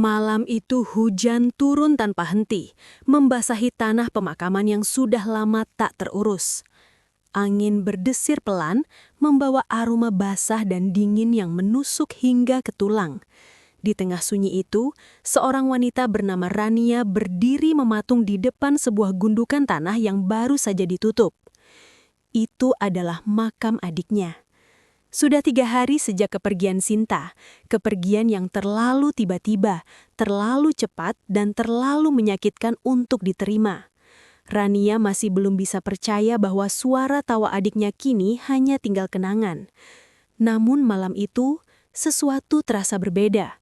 Malam itu hujan turun tanpa henti, membasahi tanah pemakaman yang sudah lama tak terurus. Angin berdesir pelan, membawa aroma basah dan dingin yang menusuk hingga ke tulang. Di tengah sunyi itu, seorang wanita bernama Rania berdiri mematung di depan sebuah gundukan tanah yang baru saja ditutup. Itu adalah makam adiknya. Sudah 3 hari sejak kepergian Sinta, kepergian yang terlalu tiba-tiba, terlalu cepat, dan terlalu menyakitkan untuk diterima. Rania masih belum bisa percaya bahwa suara tawa adiknya kini hanya tinggal kenangan. Namun malam itu, sesuatu terasa berbeda.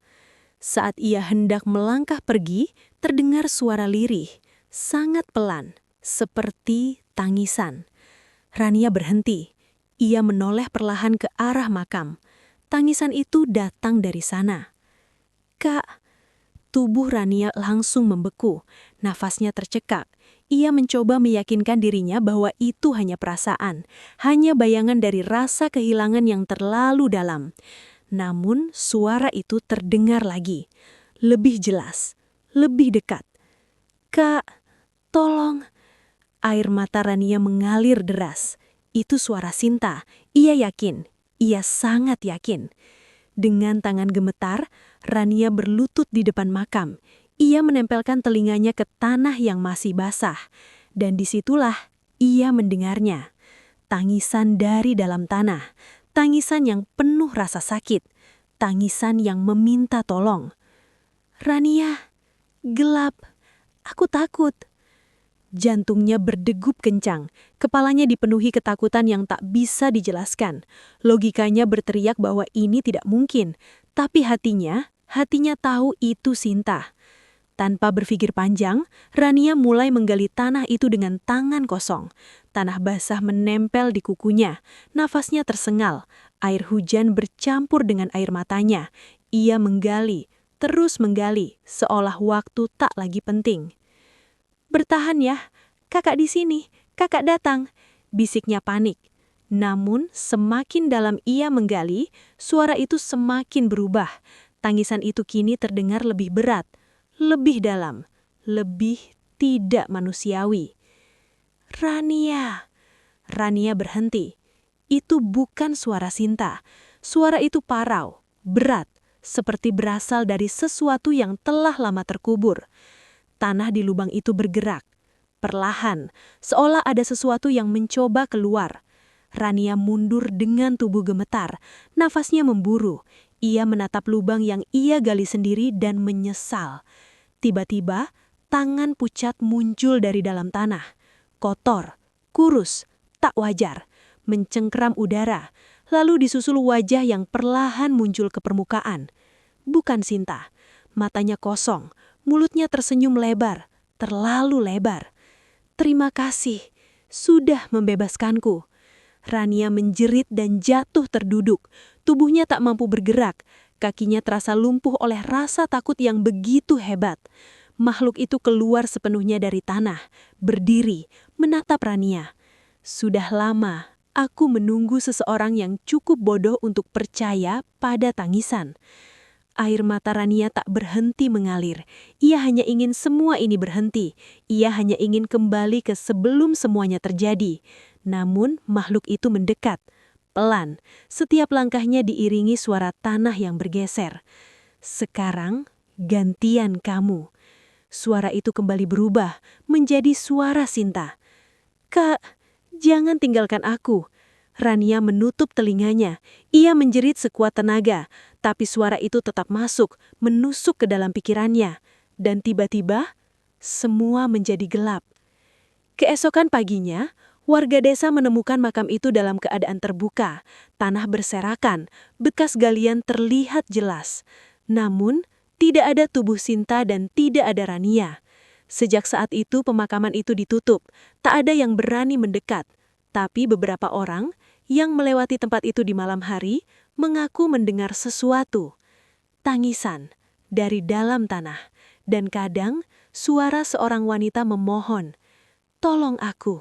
Saat ia hendak melangkah pergi, terdengar suara lirih, sangat pelan, seperti tangisan. Rania berhenti. Ia menoleh perlahan ke arah makam. Tangisan itu datang dari sana. "Kak!" Tubuh Rania langsung membeku. Nafasnya tercekak. Ia mencoba meyakinkan dirinya bahwa itu hanya perasaan, hanya bayangan dari rasa kehilangan yang terlalu dalam. Namun suara itu terdengar lagi. Lebih jelas, lebih dekat. "Kak, tolong!" Air mata Rania mengalir deras. Itu suara Sinta. Ia yakin. Ia sangat yakin. Dengan tangan gemetar, Rania berlutut di depan makam. Ia menempelkan telinganya ke tanah yang masih basah. Dan disitulah ia mendengarnya. Tangisan dari dalam tanah. Tangisan yang penuh rasa sakit. Tangisan yang meminta tolong. "Rania, gelap. Aku takut." Jantungnya berdegup kencang, kepalanya dipenuhi ketakutan yang tak bisa dijelaskan. Logikanya berteriak bahwa ini tidak mungkin, tapi hatinya tahu itu Sinta. Tanpa berpikir panjang, Rania mulai menggali tanah itu dengan tangan kosong. Tanah basah menempel di kukunya, nafasnya tersengal, air hujan bercampur dengan air matanya. Ia menggali, terus menggali, seolah waktu tak lagi penting. "Bertahan ya, kakak di sini, kakak datang," bisiknya panik. Namun semakin dalam ia menggali, suara itu semakin berubah. Tangisan itu kini terdengar lebih berat, lebih dalam, lebih tidak manusiawi. "Rania!" Rania berhenti. Itu bukan suara Sinta. Suara itu parau, berat, seperti berasal dari sesuatu yang telah lama terkubur. Tanah di lubang itu bergerak. Perlahan, seolah ada sesuatu yang mencoba keluar. Rania mundur dengan tubuh gemetar. Nafasnya memburu. Ia menatap lubang yang ia gali sendiri dan menyesal. Tiba-tiba, tangan pucat muncul dari dalam tanah. Kotor, kurus, tak wajar. Mencengkram udara. Lalu disusul wajah yang perlahan muncul ke permukaan. Bukan Sinta. Matanya kosong. Mulutnya tersenyum lebar, terlalu lebar. "Terima kasih, sudah membebaskanku." Rania menjerit dan jatuh terduduk. Tubuhnya tak mampu bergerak. Kakinya terasa lumpuh oleh rasa takut yang begitu hebat. Makhluk itu keluar sepenuhnya dari tanah, berdiri, menatap Rania. "Sudah lama aku menunggu seseorang yang cukup bodoh untuk percaya pada tangisan." Air mata Rania tak berhenti mengalir. Ia hanya ingin semua ini berhenti. Ia hanya ingin kembali ke sebelum semuanya terjadi. Namun makhluk itu mendekat. Pelan, setiap langkahnya diiringi suara tanah yang bergeser. "Sekarang gantian kamu." Suara itu kembali berubah menjadi suara Sinta. "Kak, jangan tinggalkan aku." Rania menutup telinganya. Ia menjerit sekuat tenaga, tapi suara itu tetap masuk, menusuk ke dalam pikirannya. Dan tiba-tiba, semua menjadi gelap. Keesokan paginya, warga desa menemukan makam itu dalam keadaan terbuka. Tanah berserakan, bekas galian terlihat jelas. Namun, tidak ada tubuh Sinta dan tidak ada Rania. Sejak saat itu pemakaman itu ditutup. Tak ada yang berani mendekat. Tapi beberapa orang yang melewati tempat itu di malam hari mengaku mendengar sesuatu. Tangisan dari dalam tanah. Dan kadang suara seorang wanita memohon, "Tolong aku."